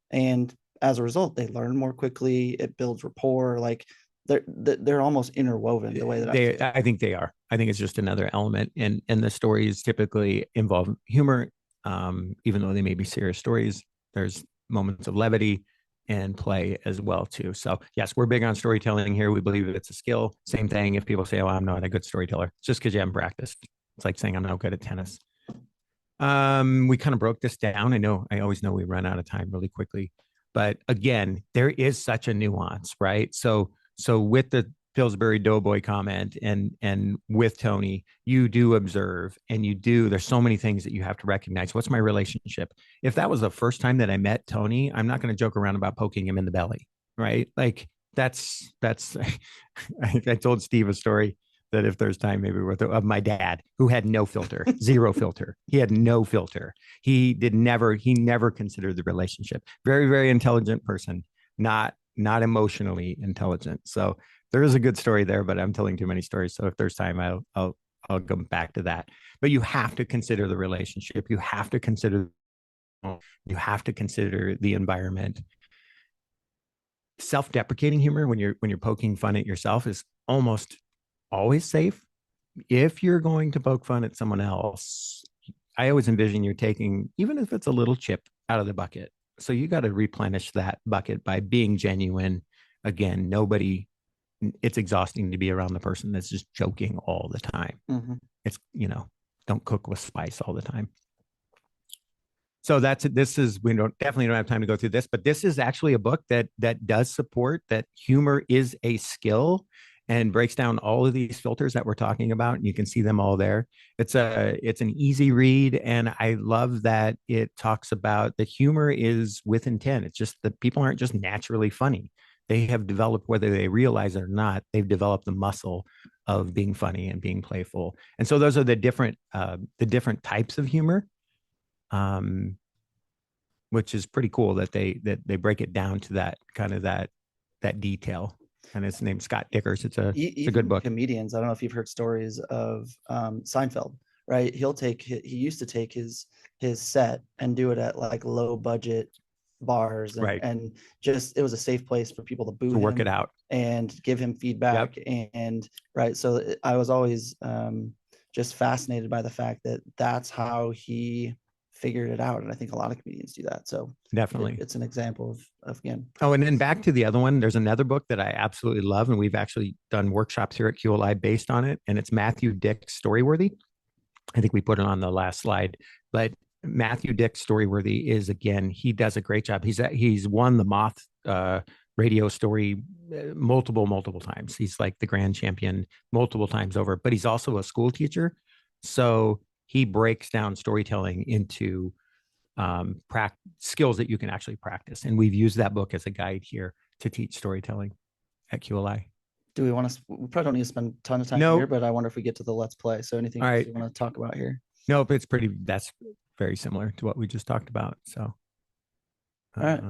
And as a result, they learn more quickly. It builds rapport. Like they're almost interwoven the way that I think they are. I think it's just another element, and the stories typically involve humor, even though they may be serious stories. There's moments of levity and play as well too. So yes, we're big on storytelling here. We believe it's a skill. Same thing if people say, "Oh, I'm not a good storyteller," it's just because you haven't practiced. It's like saying I'm not good at tennis. We kind of broke this down. I always know we run out of time really quickly, but again, there is such a nuance, right? So with the Pillsbury Doughboy comment and with Tony, you do observe and there's so many things that you have to recognize. What's my relationship? If that was the first time that I met Tony, I'm not going to joke around about poking him in the belly, right? Like that's I told Steve a story that if there's time, maybe of my dad who had no filter, zero filter. He had no filter. He never considered the relationship. Very, very intelligent person, not emotionally intelligent. So there is a good story there, but I'm telling too many stories. So if there's time, I'll go back to that. But you have to consider the relationship. You have to consider the environment. Self-deprecating humor when you're poking fun at yourself is almost always safe. If you're going to poke fun at someone else, I always envision you're taking, even if it's a little chip out of the bucket. So you got to replenish that bucket by being genuine. Again, it's exhausting to be around the person that's just joking all the time. Mm-hmm. It's, don't cook with spice all the time. So we definitely don't have time to go through this, but this is actually a book that does support that humor is a skill and breaks down all of these filters that we're talking about. And you can see them all there. It's an easy read. And I love that it talks about that humor is with intent. It's just that people aren't just naturally funny. They have developed, whether they realize it or not, they've developed the muscle of being funny and being playful. And so those are the different types of humor, which is pretty cool that they break it down to that kind of that detail. And his name's Scott Dickers. It's a good book. Comedians, I don't know if you've heard stories of Seinfeld, right? He used to take his set and do it at like low budget bars, and, right. And just it was a safe place for people to boo to work him it out and give him feedback. Yep. And right, so I was always just fascinated by the fact that that's how he figured it out, and I think a lot of comedians do that. So definitely it's an example of again. Oh, and then back to the other one, there's another book that I absolutely love, and we've actually done workshops here at QLI based on it, and it's Matthew Dick's Storyworthy. I think we put it on the last slide, but Matthew Dick's Storyworthy is, again, he does a great job. He's won the Moth radio story multiple times. He's like the grand champion multiple times over, but he's also a school teacher. So he breaks down storytelling into skills that you can actually practice. And we've used that book as a guide here to teach storytelling at QLI. Do we want to, we probably don't need to spend a ton of time here, but I wonder if we get to the let's play. So anything else you want to talk about here? Nope, that's very similar to what we just talked about. So, all right.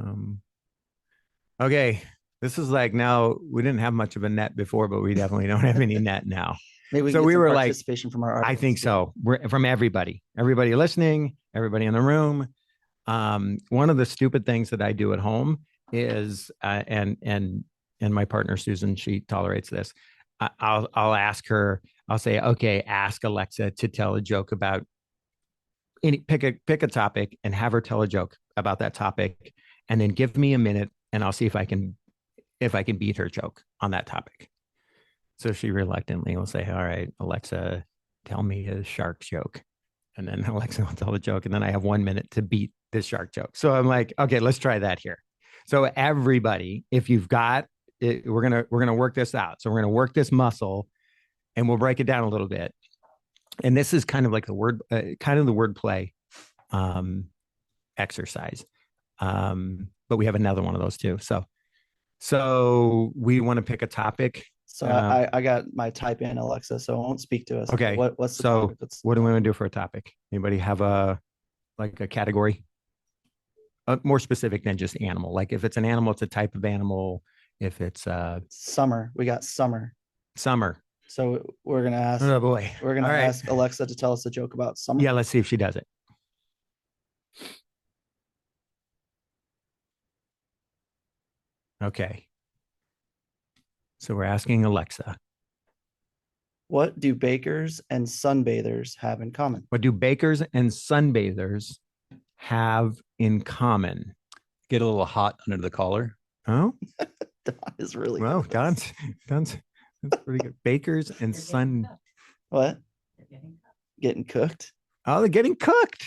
Okay. This is like, now we didn't have much of a net before, but we definitely don't have any net now. Maybe so we were like, participation from our audience. I think so. We're from everybody listening, everybody in the room. One of the stupid things that I do at home is, and my partner, Susan, she tolerates this. I'll ask her, I'll say, okay, ask Alexa to tell a joke about pick a topic and have her tell a joke about that topic. And then give me a minute and I'll see if I can beat her joke on that topic. So she reluctantly will say, all right, Alexa, tell me a shark joke. And then Alexa will tell the joke. And then I have 1 minute to beat this shark joke. So I'm like, okay, let's try that here. So everybody, if you've got it, we're going to work this out. So we're going to work this muscle and we'll break it down a little bit. And this is kind of like the wordplay exercise. But we have another one of those too. So we want to pick a topic. So I got my type in Alexa, so it won't speak to us. Okay. What's the topic? What do we want to do for a topic? Anybody have a category? more specific than just animal. Like if it's an animal, it's a type of animal. If it's Summer, we got summer. summer. So we're gonna ask. Oh boy. We're gonna All right. ask Alexa to tell us a joke about summer. Yeah, let's see if she does it. Okay. So we're asking Alexa, What do bakers and sunbathers have in common? what do bakers and sunbathers have in common? Get a little hot under the collar. Oh, Don is really well, good at this. Don's that's pretty good. Bakers and sun. What? Getting cooked? Oh, they're getting cooked.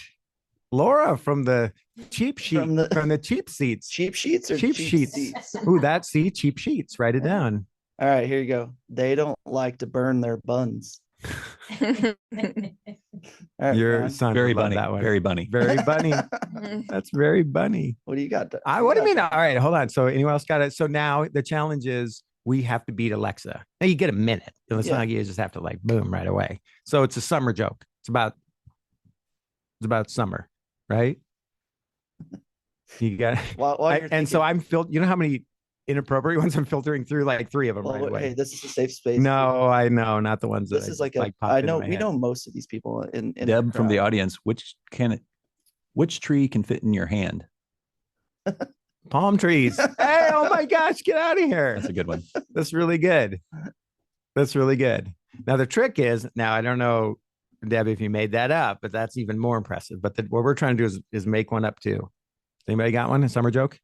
Laura from the cheap sheet From from the- the cheap seats. Cheap sheets or Cheap sheets. seats? Ooh, that's see cheap sheets. Write it down. All right, here you go. They don't like to burn their buns. All right, Your Don, son Very would love bunny. that one. Very bunny. Very bunny. That's very bunny. what do you got? What do you mean? All right, hold on. So anyone else got it? So now the challenge is we have to beat Alexa. Now you get a minute. It's Yeah. not like you just have to like boom right away. So it's a summer joke. It's about summer, right? You got and so I'm you know how many inappropriate ones I'm filtering through? Like 3 of them right away. Hey, this is a safe space. No, I know, not the ones that This is I like just, a. popped I into know my we head. know most of these people in Deb from the audience, which tree can fit in your hand? Palm trees. Hey, oh my gosh, get out of here. That's a good one. That's really good. That's really good. Now the trick is, now I don't know, Deb, if you made that up, but that's even more impressive. But what we're trying to do is make one up too. Anybody got one? A summer joke?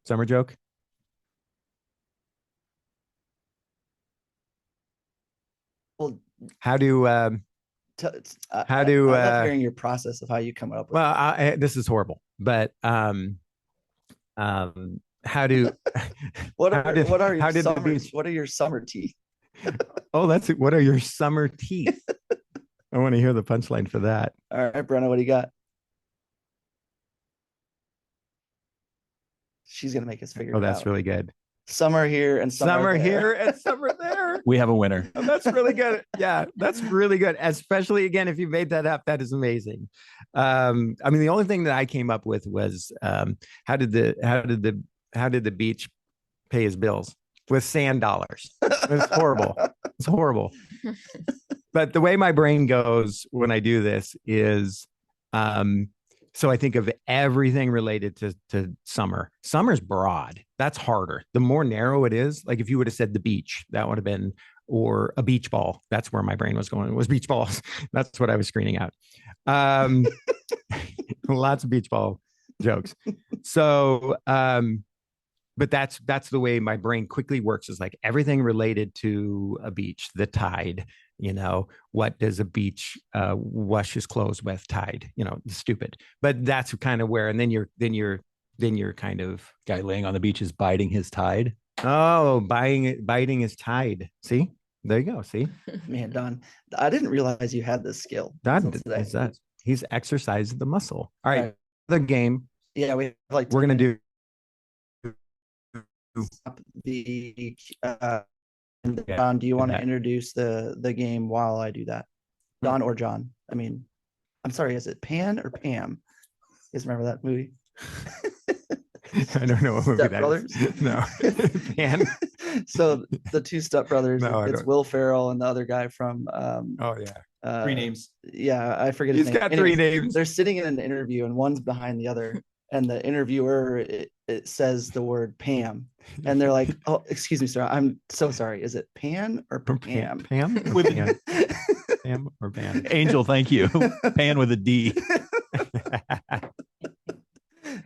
Summer joke? Well, How do how do, I love hearing your process of how you come up with. well, this is horrible, but how do what how are did- what are your how did the summer, beach- what are your summer teeth? oh, that's it. What are your summer teeth? I want to hear the punchline for that. All right, Brenna, what do you got? She's gonna make us figure Oh, it that's out. really good. Summer here and Summer there. here and summer there. We have a winner. Oh, that's really good. Yeah, that's really good. Especially again, if you made that up, that is amazing. I mean, the only thing that I came up with was how did the beach pay his bills with sand dollars? It's horrible. It's horrible. But the way my brain goes when I do this is so I think of everything related to summer. Summer's broad. That's harder. The more narrow it is, like if you would have said the beach, that would have been, or a beach ball. That's where my brain was going, was beach balls. That's what I was screening out. Lots of beach ball jokes. So, but that's the way my brain quickly works, is like everything related to a beach, the tide. You know, what does a beach wash his clothes with? Tide. You know, stupid. But that's kind of where, and then you're kind of Guy laying on the beach is biding his tide. biting his tide. See, there you go. See, Man, Don, I didn't realize you had this skill. that until today. is that. He's exercised the muscle. All right, Right. the game Yeah, we have like we're gonna do. the Yeah, Don, do you want to that. introduce the game while I do that? Don or John? I mean, I'm sorry, is it Pan or Pam? You guys remember that movie? I don't know what movie Step that Brothers? is. No, Pan. So the two stepbrothers, No, I it's don't. Will Ferrell and the other guy from Oh yeah, names. Yeah, I forget his he's name. got Anyways, 3 names. they're sitting in an interview and one's behind the other, and the interviewer it says the word Pam, and they're like, "Oh, excuse me, sir, I'm so sorry. Is it Pan or Pam?" Pam, or With- Pan? Pam or Pan? Angel, thank you. Pan with a D.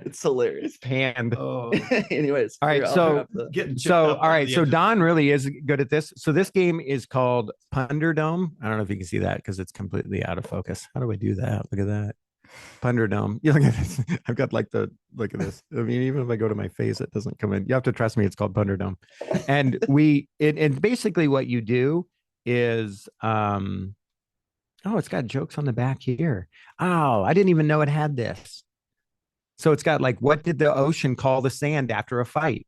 It's hilarious. Pan. Oh, Anyways, All right, here, I'll so- bring up the- getting So, all right. So Don really is good at this. So this game is called Punderdome. I don't know if you can see that because it's completely out of focus. How do I do that? Look at that. Punderdome. You look at this. I've got like look at this. I mean, even if I go to my face, it doesn't come in. You have to trust me. It's called Punderdome. And and basically what you do is, oh, it's got jokes on the back here. Oh, I didn't even know it had this. So it's got like, what did the ocean call the sand after a fight?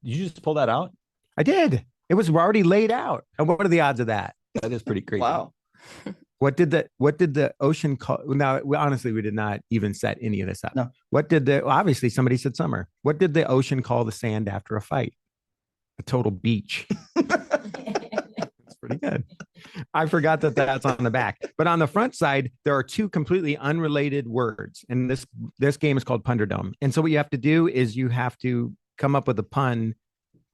did you just pull that out? I did. It was already laid out. And what are the odds of that? That is pretty crazy. Wow. What did the ocean call? Now, honestly, we did not even set any of this up. No. Obviously somebody said summer. What did the ocean call the sand after a fight? A total beach. That's pretty good. I forgot that that's on the back, but on the front side, there are two completely unrelated words. And this game is called Punderdome. And so what you have to do is you have to come up with a pun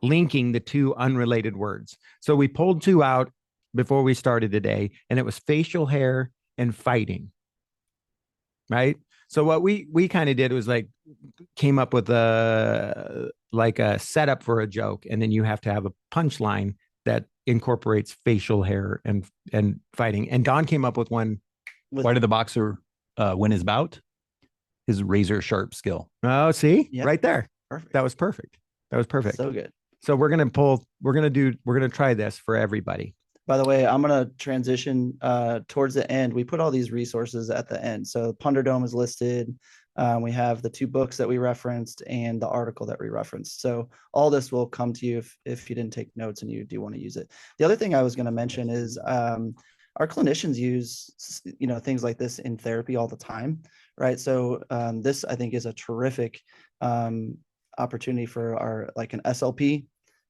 linking the two unrelated words. So we pulled two out before we started today, and it was facial hair and fighting. Right. So what we kind of did was like came up with a setup for a joke, and then you have to have a punchline that incorporates facial hair and fighting. And Don came up with one. Why did the boxer win his bout? His razor sharp skill. Oh, see, Yeah. right there. Perfect. That was perfect. So good. So we're gonna try this for everybody. By the way, I'm going to transition towards the end. We put all these resources at the end. So Punderdome is listed. We have the 2 books that we referenced and the article that we referenced. So all this will come to you if you didn't take notes and you do want to use it. The other thing I was going to mention is our clinicians use, things like this in therapy all the time, right? So this, I think, is a terrific opportunity for an SLP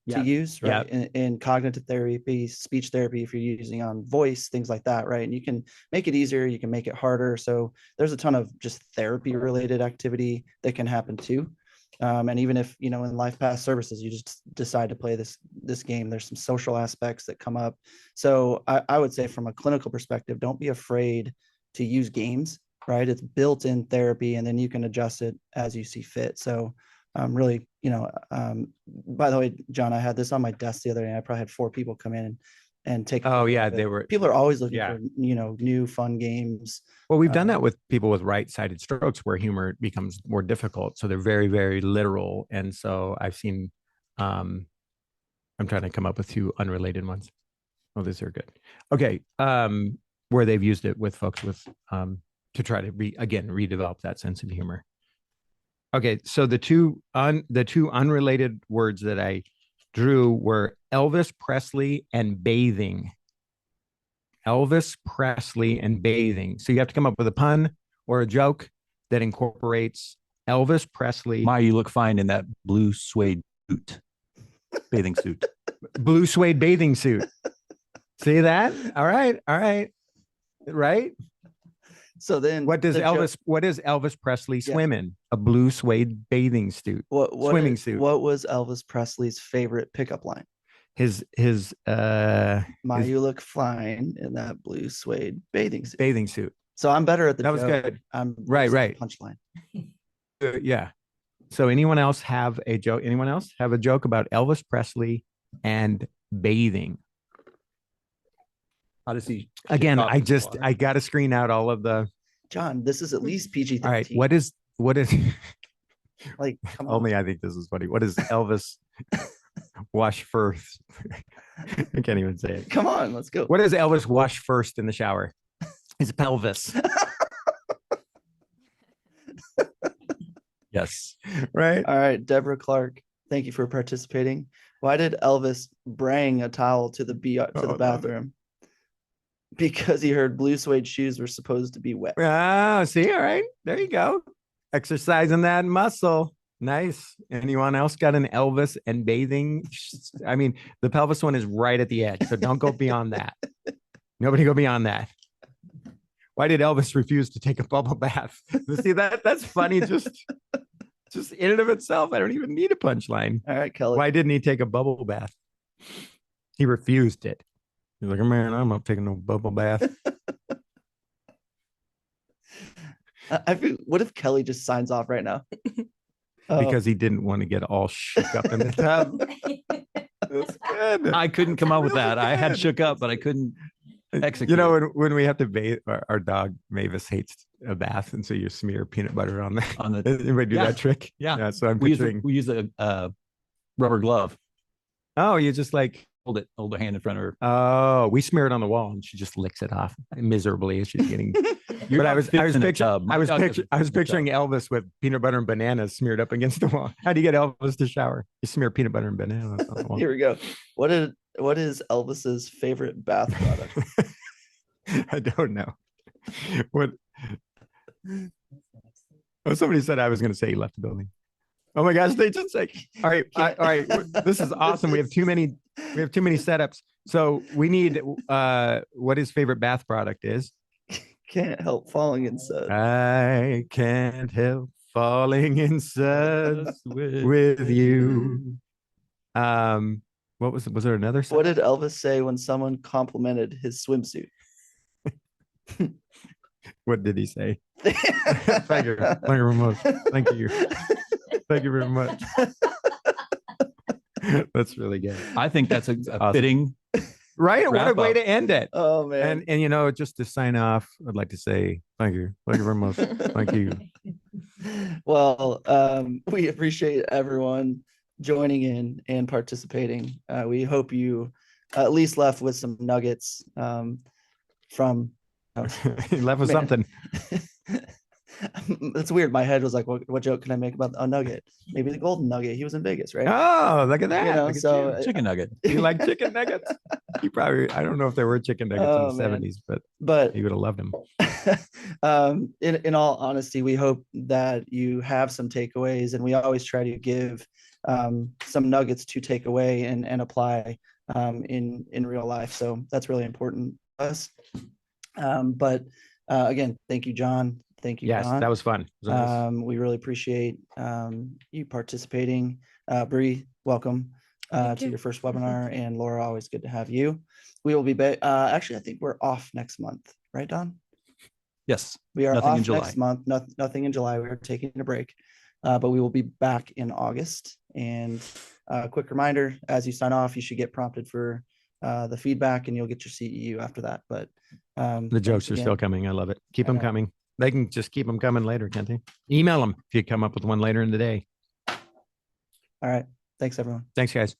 to use, right? In cognitive therapy, speech therapy, if you're using on voice, things like that, right? And you can make it easier, you can make it harder. So there's a ton of just therapy related activity that can happen too. And even if, in life path services, you just decide to play this game, there's some social aspects that come up. So I would say from a clinical perspective, don't be afraid to use games, right? It's built in therapy, and then you can adjust it as you see fit. So really, by the way, John, I had this on my desk the other day. I probably had 4 people come in and take. Oh yeah, people are always looking for, new fun games. Well, we've done that with people with right-sided strokes where humor becomes more difficult. So they're very, very literal. And so I've seen, I'm trying to come up with 2 unrelated ones. Oh, these are good. Okay. Where they've used it with folks with, to try to redevelop that sense of humor. Okay, so the two unrelated words that I drew were Elvis Presley and bathing. Elvis Presley and bathing. So you have to come up with a pun or a joke that incorporates Elvis Presley. You look fine in that blue suede suit, bathing suit. Blue suede bathing suit. See that? All right. Right? So then what does Elvis Presley swim in? A blue suede bathing suit. Swimming suit. What was Elvis Presley's favorite pickup line? You look fine in that blue suede bathing suit. So I'm better at the joke. That was good. I'm right. Punchline. Yeah. So anyone else have a joke? Anyone else have a joke about Elvis Presley and bathing? How does he? Again, I got to screen out all of the. John, this is at least PG-13. All right. What is? Like, come on. Only I think this is funny. What is Elvis wash first? I can't even say it. Come on, let's go. What does Elvis wash first in the shower? His pelvis. Yes. Right. All right, Deborah Clark, thank you for participating. Why did Elvis bring a towel to the bathroom? Because he heard blue suede shoes were supposed to be wet. Oh, see, all right, there you go. Exercising that muscle. Nice. Anyone else got an Elvis and bathing? I mean, the pelvis one is right at the edge, so don't go beyond that. Nobody go beyond that. Why did Elvis refuse to take a bubble bath? See, that's funny. Just in and of itself, I don't even need a punchline. All right, Kelly. Why didn't he take a bubble bath? He refused it. He's like, man, I'm not taking no bubble bath. What if Kelly just signs off right now? Because he didn't want to get all shook up in the tub. That's good. I couldn't come up with that. I had shook up, but I couldn't execute. You know, when we have to bathe, our dog Mavis hates a bath, and so you smear peanut butter on the. Anybody do that trick? Yeah. So I'm we picturing. We use a rubber glove. Oh, you just like hold a hand in front of her. Oh, we smear it on the wall, and she just licks it off miserably as she's getting. But I was picturing Elvis with peanut butter and bananas smeared up against the wall. How do you get Elvis to shower? You smear peanut butter and bananas on the wall. Here we go. What is Elvis's favorite bath product? I don't know. What? Oh, somebody said I was going to say he left the building. Oh my gosh, they just like, all right, all right. This is awesome. We have too many setups. So we need what his favorite bath product is. Can't help falling in suds. I can't help falling in suds with you. What was there another song? What did Elvis say when someone complimented his swimsuit? What did he say? Thank you. Thank you very much. Thank you. Thank you very much. That's really good. I think that's a Awesome. Fitting. Right? What a Wrap way up. to end it. Oh man. And you know, just to sign off, I'd like to say thank you. Thank you very much. Thank you. Well, we appreciate everyone joining in and participating. We hope you at least left with some nuggets from. He left with Man. something. That's weird. My head was like, what joke can I make about a nugget? Maybe the golden nugget. He was in Vegas, right? Oh, look at that. You know, Look at so you. Chicken nugget. You like chicken nuggets? He probably, I don't know if there were chicken nuggets Oh, in the man. 70s, but but he would have loved them. in all honesty, we hope that you have some takeaways, and we always try to give some nuggets to take away and apply in real life. So that's really important to us. But again, thank you, John. Thank you, Yes, Don. that was fun. It was nice. We really appreciate you participating. Bree, welcome to your first webinar, and Laura, always good to have you. We will be back. Actually, I think we're off next month, right, Don? Yes. We are Nothing in off July. next month. Nothing in July. We are taking a break, but we will be back in August. And quick reminder: as you sign off, you should get prompted for the feedback, and you'll get your CEU after that. But The jokes are still coming. I love it. Keep them coming. They can just keep them coming later, can't they? Email them if you come up with one later in the day. All right. Thanks, everyone. Thanks, guys.